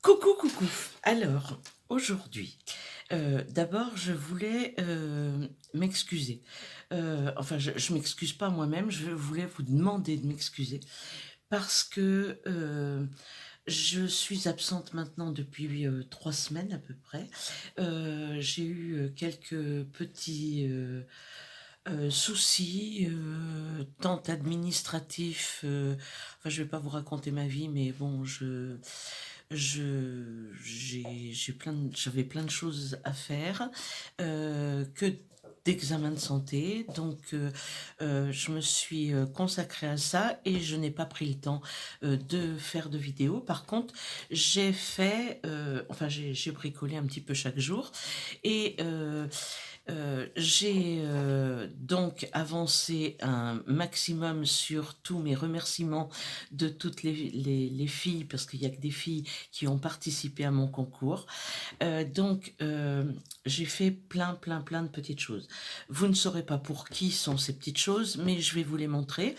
Coucou, coucou. Alors, aujourd'hui, d'abord, je voulais m'excuser. Enfin, je m'excuse pas moi-même, je voulais vous demander de m'excuser parce que je suis absente maintenant depuis 3 semaines à peu près. J'ai eu quelques petits soucis, tant administratifs. Enfin, je vais pas vous raconter ma vie, mais bon, j'avais plein de choses à faire, que d'examens de santé. Donc, je me suis consacrée à ça et je n'ai pas pris le temps de faire de vidéos. Par contre, enfin, j'ai bricolé un petit peu chaque jour et j'ai donc avancé un maximum sur tous mes remerciements de toutes les filles, parce qu'il n'y a que des filles qui ont participé à mon concours. J'ai fait plein de petites choses. Vous ne saurez pas pour qui sont ces petites choses, mais je vais vous les montrer.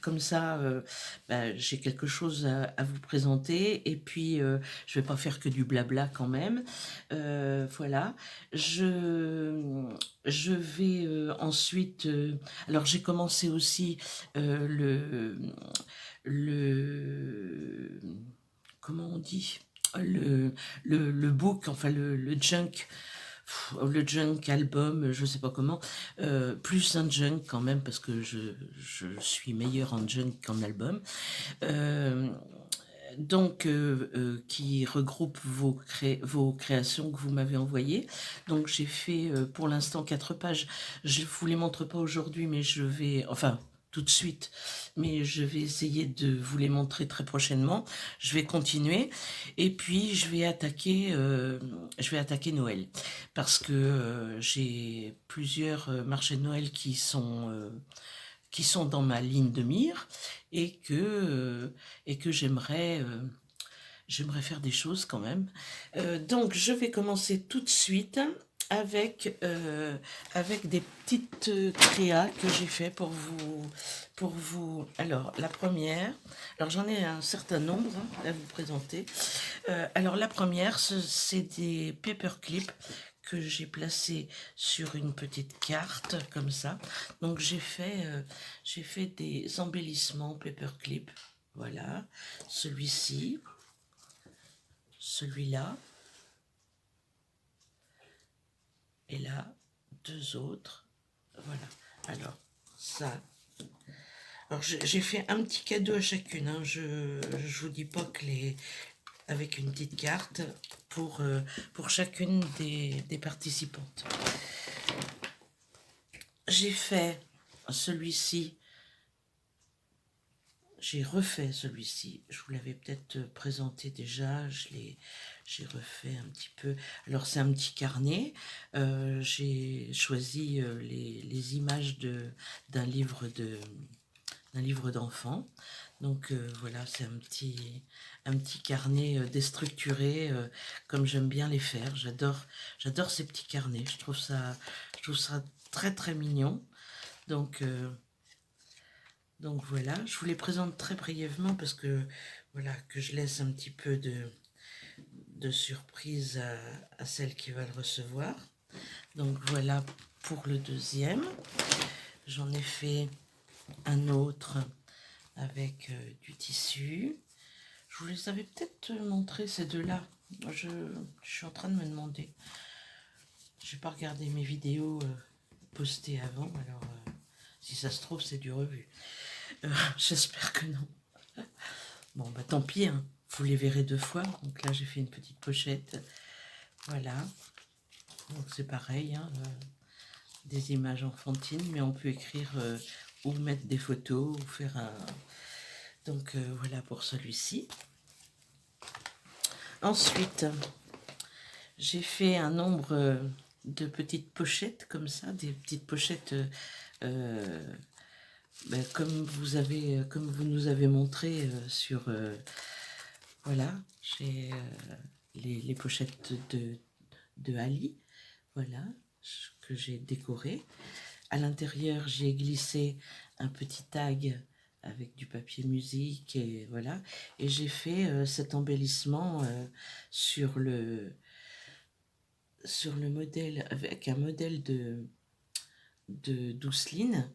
Comme ça, j'ai quelque chose à vous présenter. Et puis, je vais pas faire que du blabla quand même. Voilà. Je vais ensuite. Alors, j'ai commencé aussi le comment on dit, le book, enfin le junk album, je sais pas comment, plus un junk quand même parce que je suis meilleure en junk qu'en album. Euh, qui regroupe vos créations que vous m'avez envoyées. Donc j'ai fait pour l'instant 4 pages. Je vous les montre pas aujourd'hui, mais enfin tout de suite, mais je vais essayer de vous les montrer très prochainement. Je vais continuer et puis je vais attaquer Noël parce que j'ai plusieurs marchés de Noël qui sont dans ma ligne de mire et que j'aimerais faire des choses quand même. Donc je vais commencer tout de suite avec des petites créas que j'ai fait pour vous. Alors la première, alors j'en ai un certain nombre à vous présenter. Alors la première, c'est des paperclips que j'ai placés sur une petite carte comme ça. Donc j'ai fait des embellissements paperclip. Voilà, celui-ci, celui-là, et là, deux autres. Voilà. Alors, ça. Alors, j'ai fait un petit cadeau à chacune. Hein. Je vous dis pas que avec une petite carte pour chacune des participantes. J'ai fait celui-ci. J'ai refait celui-ci. Je vous l'avais peut-être présenté déjà. J'ai refait un petit peu. Alors c'est un petit carnet. J'ai choisi les images d'un livre d'un livre d'enfant. Donc voilà, c'est un petit carnet déstructuré, comme j'aime bien les faire. J'adore ces petits carnets. Je trouve ça très mignon. Donc donc voilà, je vous les présente très brièvement parce que voilà, que je laisse un petit peu de surprise à celles qui veulent recevoir. Donc voilà pour le deuxième. J'en ai fait un autre avec du tissu. Je vous les avais peut-être montré ces deux-là. Je suis en train de me demander. Je n'ai pas regardé mes vidéos postées avant, alors si ça se trouve c'est du revu. J'espère que non. Bon, bah tant pis, hein. Vous les verrez 2 fois. Donc là, j'ai fait une petite pochette. Voilà. Donc c'est pareil, hein, des images enfantines, mais on peut écrire ou mettre des photos ou faire un. Donc voilà pour celui-ci. Ensuite, j'ai fait un nombre de petites pochettes comme ça, des petites pochettes comme vous nous avez montré sur voilà, j'ai les pochettes de Ali, voilà, que j'ai décoré. À l'intérieur, j'ai glissé un petit tag avec du papier musique et voilà. Et j'ai fait cet embellissement sur le modèle, avec un modèle de Dousseline.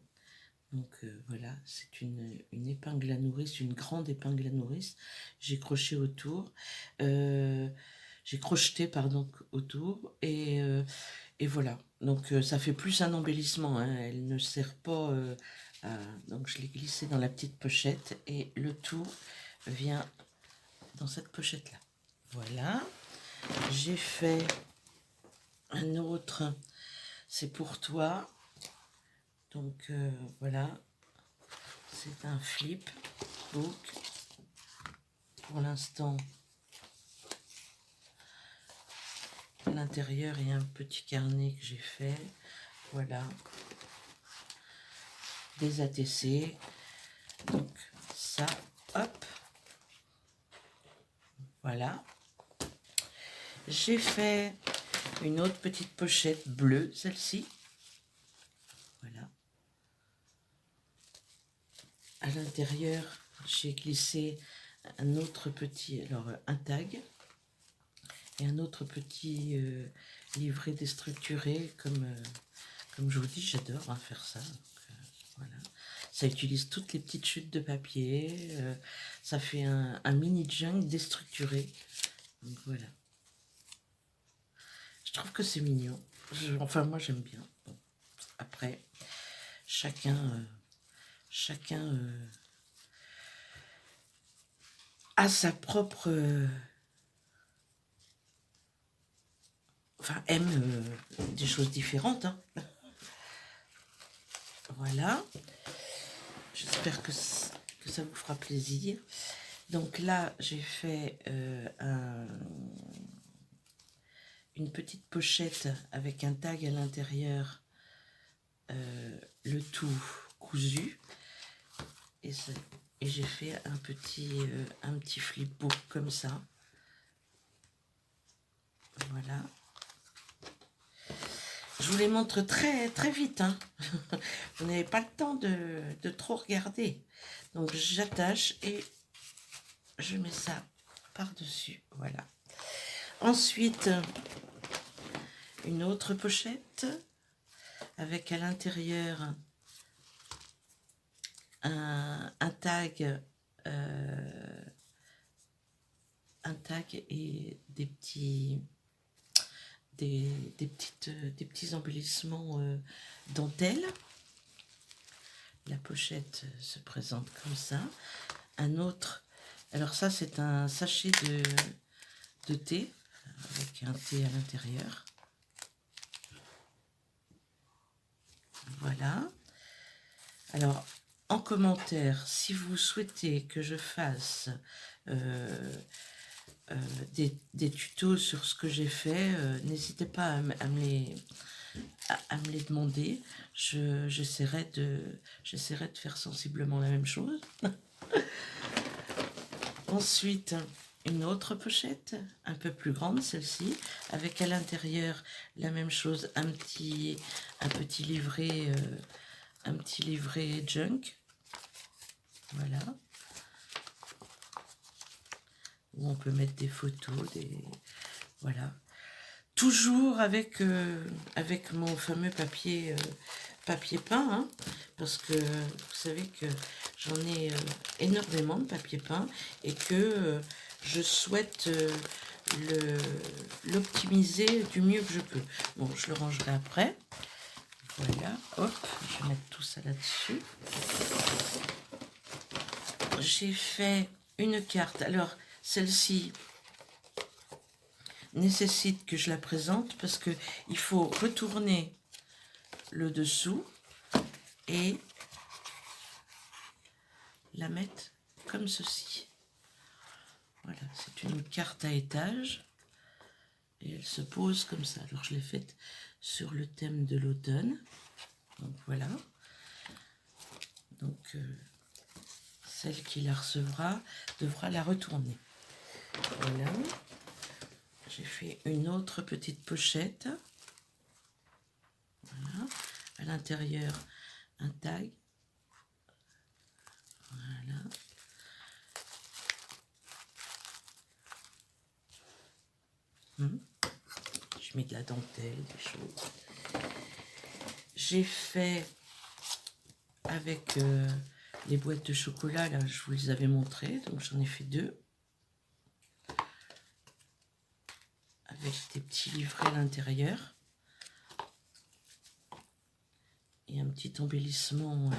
Donc voilà, c'est une épingle à nourrice, une grande épingle à nourrice. J'ai crocheté autour, j'ai crocheté pardon autour et voilà. Donc ça fait plus un embellissement, hein. Elle ne sert pas donc je l'ai glissé dans la petite pochette et le tout vient dans cette pochette là. Voilà. J'ai fait un autre, c'est pour toi. Donc voilà, c'est un flip book. Pour l'instant, à l'intérieur, il y a un petit carnet que j'ai fait. Voilà. Des ATC. Donc ça, hop. Voilà. J'ai fait une autre petite pochette bleue, celle-ci. Voilà. À l'intérieur, j'ai glissé un autre petit, alors un tag et un autre petit livret déstructuré comme je vous dis, j'adore hein, faire ça. Donc, voilà. Ça utilise toutes les petites chutes de papier. Ça fait un mini junk déstructuré. Donc voilà. Je trouve que c'est mignon. Enfin, moi j'aime bien. Bon. Après, chacun a sa propre... enfin, aime des choses différentes. Hein. Voilà. J'espère que ça vous fera plaisir. Donc là, j'ai fait une petite pochette avec un tag à l'intérieur, le tout cousu. Et j'ai fait un petit flipbook comme ça. Voilà. Je vous les montre très très vite. Hein. Vous n'avez pas le temps de trop regarder. Donc j'attache et je mets ça par-dessus. Voilà. Ensuite, une autre pochette avec à l'intérieur un tag et des petits embellissements dentelle. La pochette se présente comme ça. Un autre, alors ça c'est un sachet de thé avec un thé à l'intérieur. Voilà. Alors en commentaire, si vous souhaitez que je fasse des tutos sur ce que j'ai fait, n'hésitez pas à me les demander. J'essaierai de faire sensiblement la même chose. Ensuite, une autre pochette, un peu plus grande, celle-ci, avec à l'intérieur la même chose, un petit livret junk. Voilà. Où on peut mettre des photos, voilà. Toujours avec mon fameux papier peint, hein, parce que vous savez que j'en ai énormément de papier peint et que je souhaite l'optimiser du mieux que je peux. Bon, je le rangerai après. Voilà, hop, je vais mettre tout ça là-dessus. J'ai fait une carte. Alors, celle-ci nécessite que je la présente parce que il faut retourner le dessous et la mettre comme ceci. Voilà, c'est une carte à étage et elle se pose comme ça. Alors je l'ai faite sur le thème de l'automne. Donc voilà. Donc celle qui la recevra devra la retourner. Voilà. J'ai fait une autre petite pochette. Voilà. À l'intérieur, un tag. Voilà. Je mets de la dentelle, des choses. J'ai fait avec les boîtes de chocolat, là, je vous les avais montrées, donc j'en ai fait 2. Avec des petits livrets à l'intérieur. Et un petit embellissement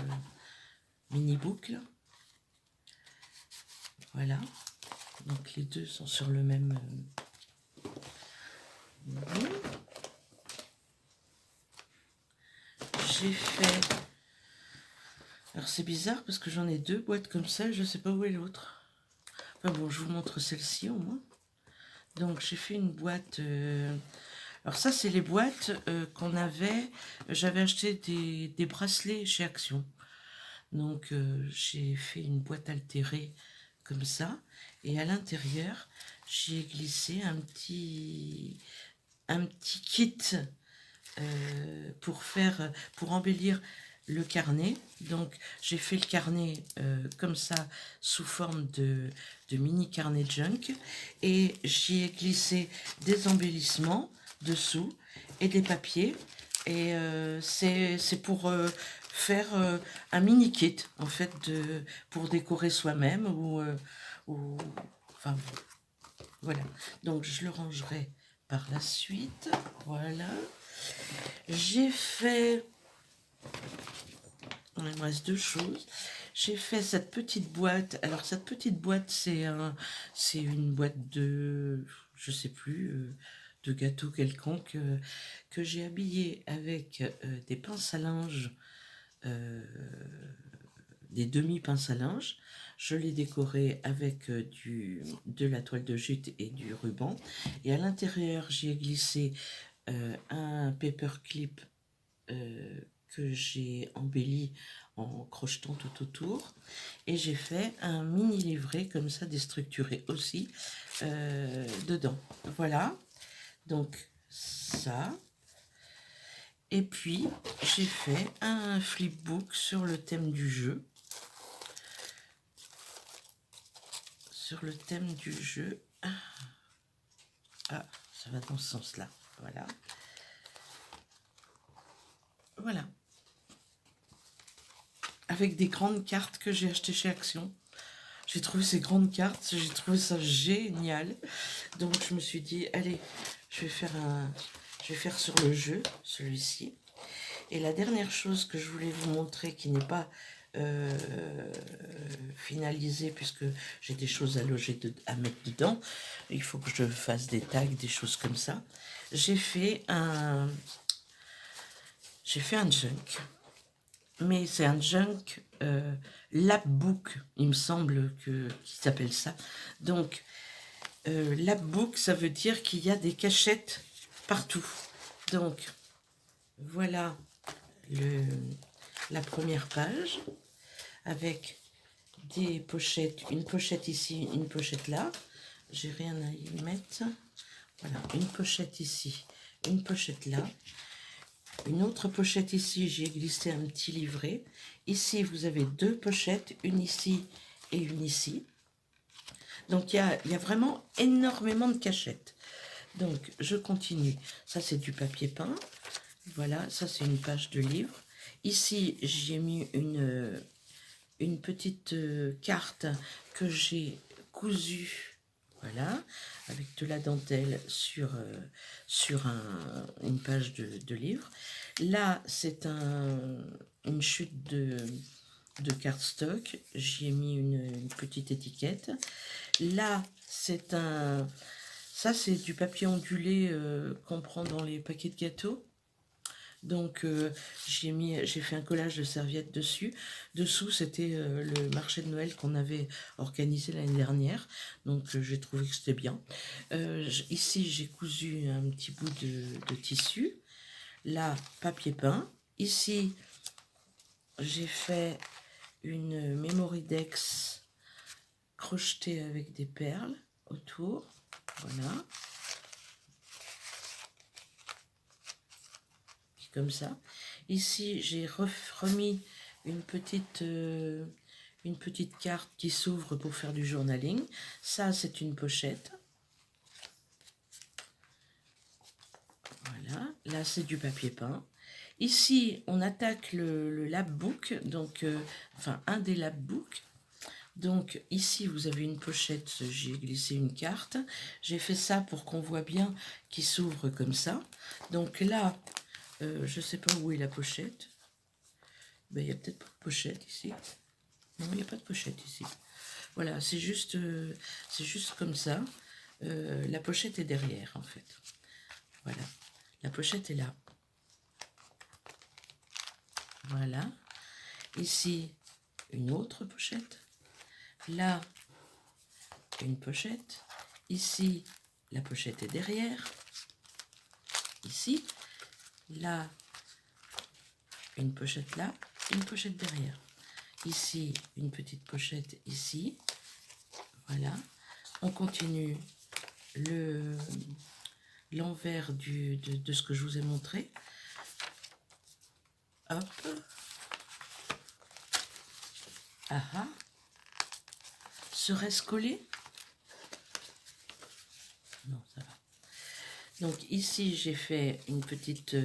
mini boucle. Voilà. Donc les deux sont sur le même... J'ai fait... Alors c'est bizarre parce que j'en ai 2 boîtes comme ça, je ne sais pas où est l'autre. Enfin bon, je vous montre celle-ci au moins. Donc j'ai fait une boîte... Alors ça, c'est les boîtes qu'on avait... J'avais acheté des bracelets chez Action. Donc j'ai fait une boîte altérée comme ça. Et à l'intérieur, j'ai glissé un petit kit pour embellir le carnet. Donc j'ai fait le carnet comme ça sous forme de mini carnet junk et j'y ai glissé des embellissements dessous et des papiers et c'est pour faire un mini kit en fait pour décorer soi-même ou enfin voilà. Donc je le rangerai par la suite. Voilà. J'ai fait... Il me reste 2 choses. J'ai fait cette petite boîte. Alors cette petite boîte, c'est une boîte de... je sais plus... de gâteau quelconque que j'ai habillé avec des pinces à linge, des demi-pinces à linge. Je l'ai décoré avec de la toile de jute et du ruban. Et à l'intérieur, j'y ai glissé un paperclip que j'ai embelli en crochetant tout autour. Et j'ai fait un mini livret comme ça, déstructuré aussi, dedans. Voilà. Donc ça. Et puis, j'ai fait un flipbook sur le thème du jeu. Sur le thème du jeu. Ah, ça va dans ce sens-là. Voilà. Voilà. Avec des grandes cartes que j'ai achetées chez Action. J'ai trouvé ces grandes cartes, j'ai trouvé ça génial. Donc je me suis dit, allez, je vais faire sur le jeu, celui-ci. Et la dernière chose que je voulais vous montrer, qui n'est pas finalisée, puisque j'ai des choses à loger, à mettre dedans, il faut que je fasse des tags, des choses comme ça. J'ai fait un junk. Mais c'est un junk lapbook, il me semble qu'il s'appelle ça. Donc, lapbook, ça veut dire qu'il y a des cachettes partout. Donc, voilà la première page, avec des pochettes, une pochette ici, une pochette là. J'ai rien à y mettre. Voilà, une pochette ici, une pochette là. Une autre pochette ici, j'ai glissé un petit livret. Ici, vous avez 2 pochettes, une ici et une ici. Donc, il y a vraiment énormément de cachettes. Donc, je continue. Ça, c'est du papier peint. Voilà, ça, c'est une page de livre. Ici, j'ai mis une petite carte que j'ai cousue. Voilà, avec de la dentelle sur une page de livre. Là, c'est une chute de cardstock. J'y ai mis une petite étiquette. Là, ça c'est du papier ondulé qu'on prend dans les paquets de gâteaux. Donc j'ai fait un collage de serviettes dessus. Dessous, c'était le marché de Noël qu'on avait organisé l'année dernière. Donc j'ai trouvé que c'était bien. Ici, j'ai cousu un petit bout de tissu. Là, papier peint. Ici, j'ai fait une Memoridex crochetée avec des perles autour. Voilà. Comme ça. Ici, j'ai remis une petite une petite carte qui s'ouvre pour faire du journaling. Ça, c'est une pochette. Voilà, là, c'est du papier peint. Ici, on attaque le labbook, donc, enfin, un des labbooks. Donc, ici, vous avez une pochette, j'ai glissé une carte. J'ai fait ça pour qu'on voit bien qu'il s'ouvre comme ça. Donc là, je ne sais pas où est la pochette. Ben, il n'y a peut-être pas de pochette ici. Non, il n'y a pas de pochette ici. Voilà, c'est juste comme ça. La pochette est derrière, en fait. Voilà, la pochette est là. Voilà. Ici, une autre pochette. Là, une pochette. Ici, la pochette est derrière. Ici, là, une pochette là, une pochette derrière. Ici, une petite pochette ici. Voilà. On continue l'envers de ce que je vous ai montré. Hop. Ah ah. Serait-ce collé? Non, ça va. Donc ici, j'ai fait une petite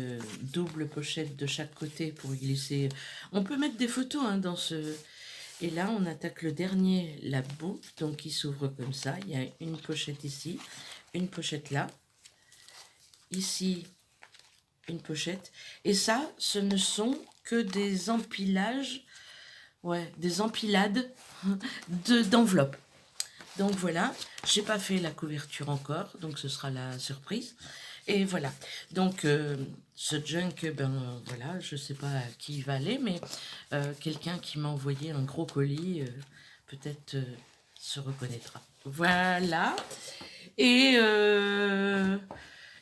double pochette de chaque côté pour glisser. On peut mettre des photos hein, dans ce... Et là, on attaque le dernier labbook, donc il s'ouvre comme ça. Il y a une pochette ici, une pochette là. Ici, une pochette. Et ça, ce ne sont que des empilages, ouais, des empilades d'enveloppes. Donc voilà, j'ai pas fait la couverture encore, donc ce sera la surprise. Et voilà, donc ce junk, ben voilà, je sais pas à qui il va aller, mais quelqu'un qui m'a envoyé un gros colis, peut-être se reconnaîtra. Voilà, et,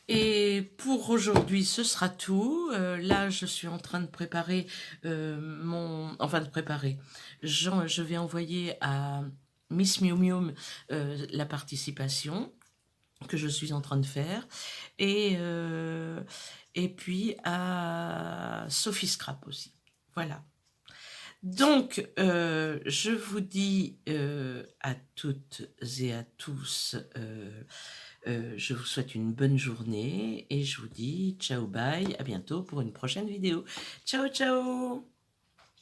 et pour aujourd'hui, ce sera tout. Là, je suis en train de préparer Enfin, de préparer. Je vais envoyer à Miss Miu Miu la participation que je suis en train de faire. Et puis à Sophie Scrap aussi. Voilà. Donc, je vous dis à toutes et à tous, je vous souhaite une bonne journée et je vous dis ciao, bye, à bientôt pour une prochaine vidéo. Ciao, ciao!